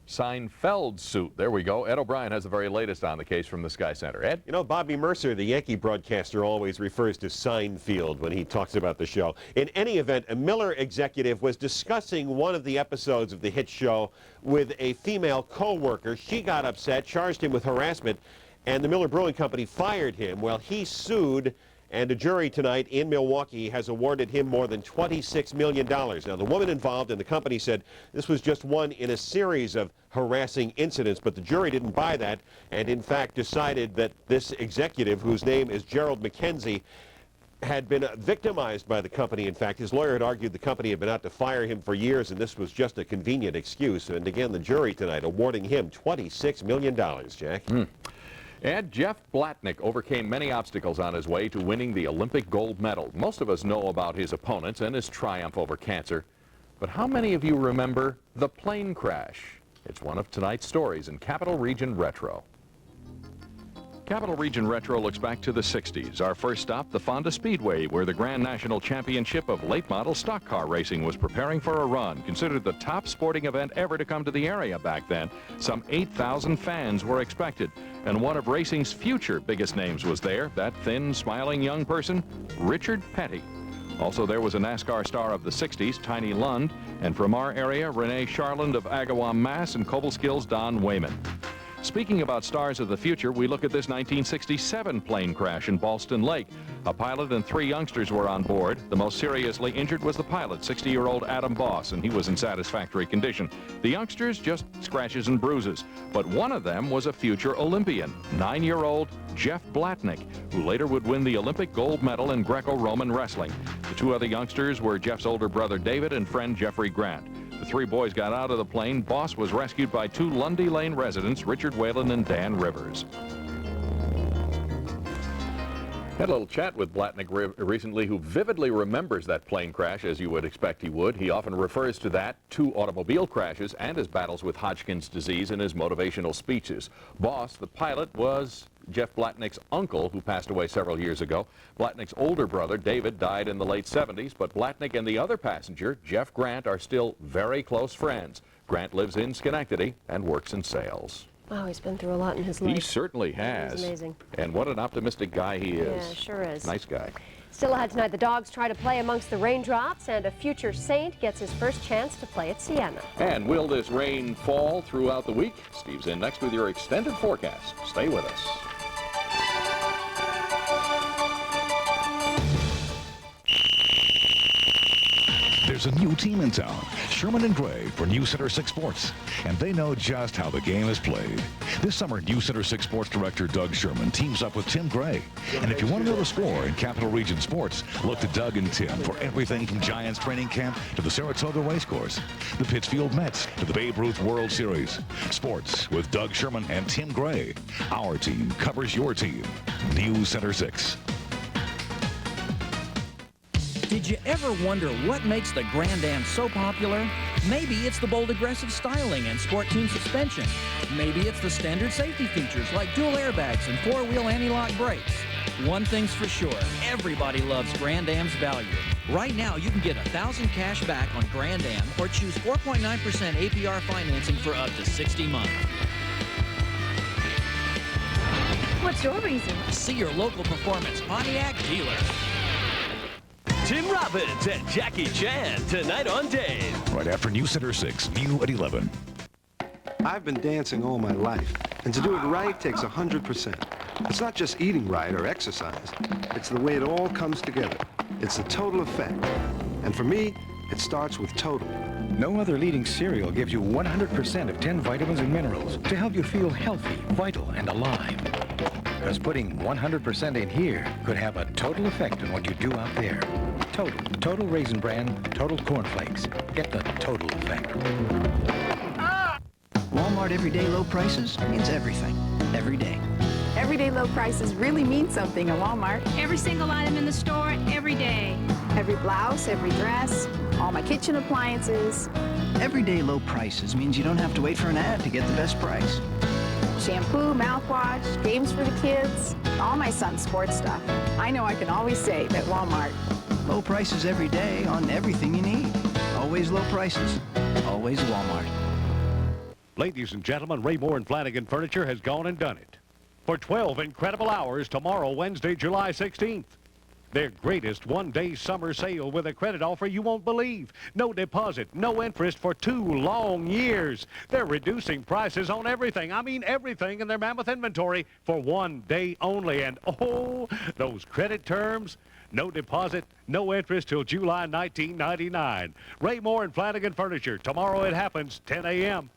Seinfeld suit. There we go. Ed O'Brien has the very latest on the case from the Sky Center. Ed? You know, Bobby Mercer, the Yankee broadcaster, always refers to Seinfeld when he talks about the show. In any event, a Miller executive was discussing one of the episodes of the hit show with a female co-worker. She got upset, charged him with harassment, and the Miller Brewing Company fired him. Well, he sued, and a jury tonight in Milwaukee has awarded him more than $26 million. Now, the woman involved and the company said this was just one in a series of harassing incidents, but the jury didn't buy that and, in fact, decided that this executive, whose name is Gerald McKenzie, had been victimized by the company. In fact, his lawyer had argued the company had been out to fire him for years, and this was just a convenient excuse. And again, the jury tonight awarding him $26 million, Jack. And Jeff Blatnick overcame many obstacles on his way to winning the Olympic gold medal. Most of us know about his opponents and his triumph over cancer. But how many of you remember the plane crash? It's one of tonight's stories in Capital Region Retro. Capital Region Retro looks back to the 60s. Our first stop, the Fonda Speedway, where the Grand National Championship of late model stock car racing was preparing for a run. Considered the top sporting event ever to come to the area back then. Some 8,000 fans were expected. And one of racing's future biggest names was there, that thin, smiling young person, Richard Petty. Also, there was a NASCAR star of the 60s, Tiny Lund, and from our area, Renee Charland of Agawam, Mass, and Cobleskill Don Wayman. Speaking about stars of the future, we look at this 1967 plane crash in Ballston Lake. A pilot and 3 youngsters were on board. The most seriously injured was the pilot, 60-year-old Adam Boss, and he was in satisfactory condition. The youngsters, just scratches and bruises. But one of them was a future Olympian, 9-year-old Jeff Blatnick, who later would win the Olympic gold medal in Greco-Roman wrestling. The 2 other youngsters were Jeff's older brother David and friend Jeffrey Grant. The 3 boys got out of the plane. Boss was rescued by 2 Lundy Lane residents, Richard Whalen and Dan Rivers. Had a little chat with Blatnick recently, who vividly remembers that plane crash, as you would expect he would. He often refers to that, 2 automobile crashes, and his battles with Hodgkin's disease in his motivational speeches. Boss, the pilot, was Jeff Blatnick's uncle, who passed away several years ago. Blatnick's older brother, David, died in the late 70s, but Blatnick and the other passenger, Jeff Grant, are still very close friends. Grant lives in Schenectady and works in sales. Wow, he's been through a lot in his life. He certainly has. He's amazing. And what an optimistic guy he is. Yeah, sure is. Nice guy. Still ahead tonight, the Dogs try to play amongst the raindrops, and a future Saint gets his first chance to play at Siena. And will this rain fall throughout the week? Steve's in next with your extended forecast. Stay with us. There's a new team in town, Sherman and Gray for News Center 6 Sports, and they know just how the game is played. This summer, News Center 6 Sports Director Doug Sherman teams up with Tim Gray. And if you want to know the score in Capital Region Sports, look to Doug and Tim for everything from Giants training camp to the Saratoga Racecourse, the Pittsfield Mets to the Babe Ruth World Series. Sports with Doug Sherman and Tim Gray. Our team covers your team. News Center 6. Did you ever wonder what makes the Grand Am so popular? Maybe it's the bold aggressive styling and sport team suspension. Maybe it's the standard safety features like dual airbags and 4-wheel anti-lock brakes. One thing's for sure, everybody loves Grand Am's value. Right now, you can get $1,000 cash back on Grand Am or choose 4.9% APR financing for up to 60 months. What's your reason? See your local Performance Pontiac dealer. Tim Robbins and Jackie Chan tonight on Dave. Right after News Center 6, new at 11. I've been dancing all my life, and to do it right takes 100%. It's not just eating right or exercise. It's the way it all comes together. It's the total effect. And for me, it starts with Total. No other leading cereal gives you 100% of 10 vitamins and minerals to help you feel healthy, vital, and alive. Because putting 100% in here could have a total effect on what you do out there. Total Raisin Bran, Total Cornflakes. Get the total effect. Walmart everyday low prices means everything, every day. Everyday low prices really mean something at Walmart. Every single item in the store, every day. Every blouse, every dress, all my kitchen appliances. Everyday low prices means you don't have to wait for an ad to get the best price. Shampoo, mouthwash, games for the kids, all my son's sports stuff. I know I can always save at Walmart. Low prices every day on everything you need. Always low prices. Always Walmart. Ladies and gentlemen, Ray Moore and Flanagan Furniture has gone and done it. For 12 incredible hours tomorrow, Wednesday, July 16th. Their greatest one-day summer sale with a credit offer you won't believe. No deposit, no interest for 2 long years. They're reducing prices on everything. I mean everything in their mammoth inventory for 1 day only. And oh, those credit terms. No deposit, no interest till July 1999. Ray Moore and Flanagan Furniture. Tomorrow it happens, 10 a.m.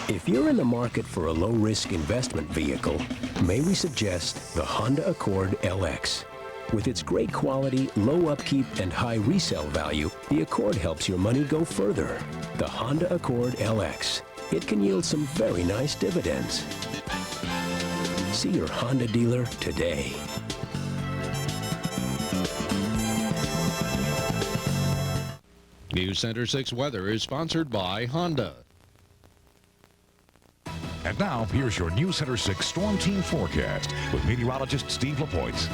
If you're in the market for a low-risk investment vehicle, may we suggest the Honda Accord LX. With its great quality, low upkeep, and high resale value, the Accord helps your money go further. The Honda Accord LX. It can yield some very nice dividends. See your Honda dealer today. News Center 6 weather is sponsored by Honda. And now, here's your News Center 6 Storm Team forecast with meteorologist Steve LaPointe.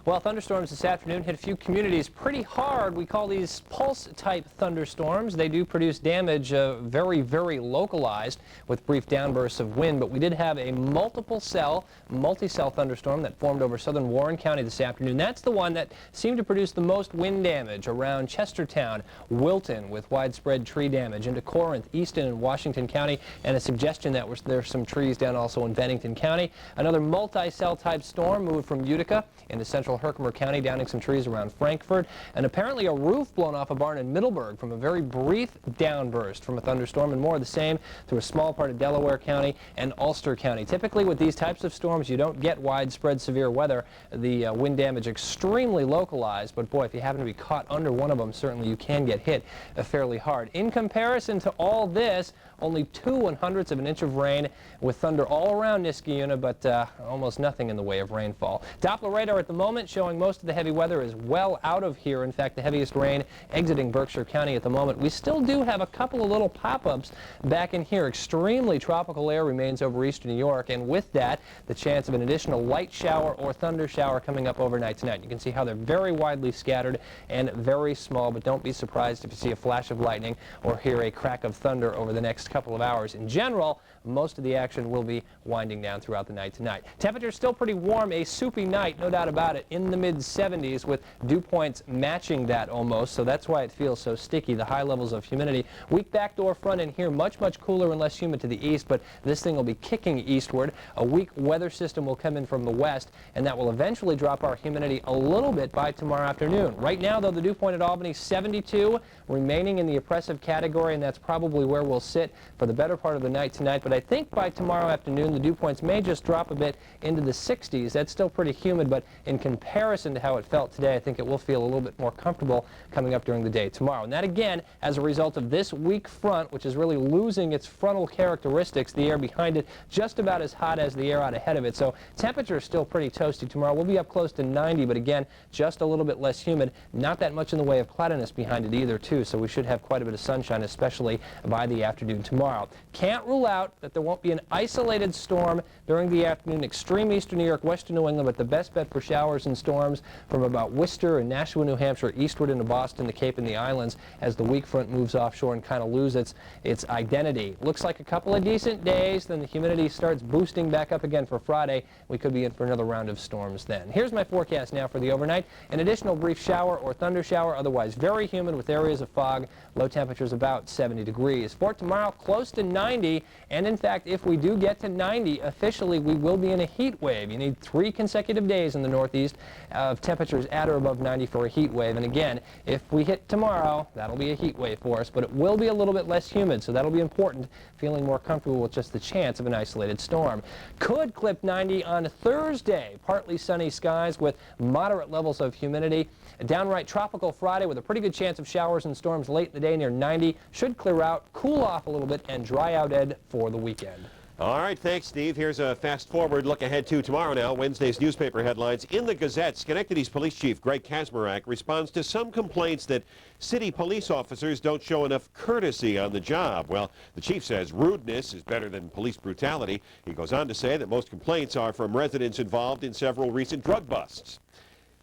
Well, thunderstorms this afternoon hit a few communities pretty hard. We call these pulse-type thunderstorms. They do produce damage very, very localized with brief downbursts of wind, but we did have a multi-cell thunderstorm that formed over southern Warren County this afternoon. That's the one that seemed to produce the most wind damage around Chestertown, Wilton, with widespread tree damage, into Corinth, Easton, and Washington County, and a suggestion that there's some trees down also in Bennington County. Another multi-cell type storm moved from Utica into central Herkimer County, downing some trees around Frankfort, and apparently a roof blown off a barn in Middleburg from a very brief downburst from a thunderstorm, and more of the same through a small part of Delaware County and Ulster County. Typically with these types of storms, you don't get widespread severe weather. The wind damage extremely localized, but boy, if you happen to be caught under one of them, certainly you can get hit fairly hard. In comparison to all this, only 2 1/100ths of an inch of rain with thunder all around Niskayuna, but almost nothing in the way of rainfall. Doppler radar at the moment showing most of the heavy weather is well out of here. In fact, the heaviest rain exiting Berkshire County at the moment. We still do have a couple of little pop-ups back in here. Extremely tropical air remains over eastern New York, and with that, the chance of an additional light shower or thunder shower coming up overnight tonight. You can see how they're very widely scattered and very small, but don't be surprised if you see a flash of lightning or hear a crack of thunder over the next couple of hours. In general, most of the action will be winding down throughout the night tonight. Temperatures still pretty warm, a soupy night, no doubt about it, in the mid-70s with dew points matching that almost, so that's why it feels so sticky, the high levels of humidity. Weak backdoor front in here, much, much cooler and less humid to the east, but this thing will be kicking eastward. A weak weather system will come in from the west, and that will eventually drop our humidity a little bit by tomorrow afternoon. Right now, though, the dew point at Albany, 72, remaining in the oppressive category, and that's probably where we'll sit for the better part of the night tonight. But I think by tomorrow afternoon, the dew points may just drop a bit into the 60s. That's still pretty humid, but in comparison to how it felt today, I think it will feel a little bit more comfortable coming up during the day tomorrow. And that, again, as a result of this weak front, which is really losing its frontal characteristics, the air behind it just about as hot as the air out ahead of it. So temperatures still pretty toasty tomorrow. We'll be up close to 90, but again, just a little bit less humid. Not that much in the way of cloudiness behind it either, too, so we should have quite a bit of sunshine, especially by the afternoon tomorrow. Can't rule out that there won't be an isolated storm during the afternoon. Extreme eastern New York, western New England, but the best bet for showers and storms from about Worcester and Nashville, New Hampshire, eastward into Boston, the Cape, and the islands as the weak front moves offshore and kind of loses its identity. Looks like a couple of decent days, then the humidity starts boosting back up again for Friday. We could be in for another round of storms then. Here's my forecast now for the overnight. An additional brief shower or thunder shower, otherwise very humid with areas of fog. Low temperatures about 70 degrees. For tomorrow, close to 90, and in fact, if we do get to 90, officially we will be in a heat wave. You need 3 consecutive days in the Northeast of temperatures at or above 90 for a heat wave. And again, if we hit tomorrow, that'll be a heat wave for us, but it will be a little bit less humid, so that'll be important, feeling more comfortable with just the chance of an isolated storm. Could clip 90 on Thursday. Partly sunny skies with moderate levels of humidity. A downright tropical Friday with a pretty good chance of showers and storms late in the day near 90. Should clear out, cool off a little bit, and dry out, Ed, for the weekend. All right, thanks, Steve. Here's a fast-forward look ahead to tomorrow now. Wednesday's newspaper headlines. In the Gazette, Schenectady's Police Chief Greg Kazmarek responds to some complaints that city police officers don't show enough courtesy on the job. Well, the chief says rudeness is better than police brutality. He goes on to say that most complaints are from residents involved in several recent drug busts.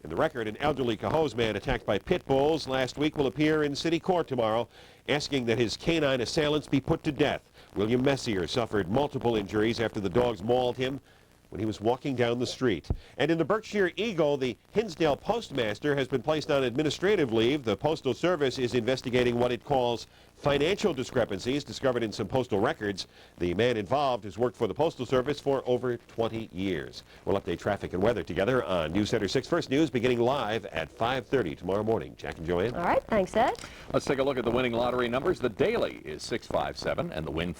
And the record, an elderly Cohoes man attacked by pit bulls last week, will appear in city court tomorrow, asking that his canine assailants be put to death. William Messier suffered multiple injuries after the dogs mauled him when he was walking down the street. And in the Berkshire Eagle, the Hinsdale postmaster has been placed on administrative leave. The Postal Service is investigating what it calls financial discrepancies discovered in some postal records. The man involved has worked for the Postal Service for over 20 years. We'll update traffic and weather together on News Center 6 First News beginning live at 5:30 tomorrow morning. Jack and Joanne. All right, thanks, Ed. Let's take a look at the winning lottery numbers. The daily is 657 and the win.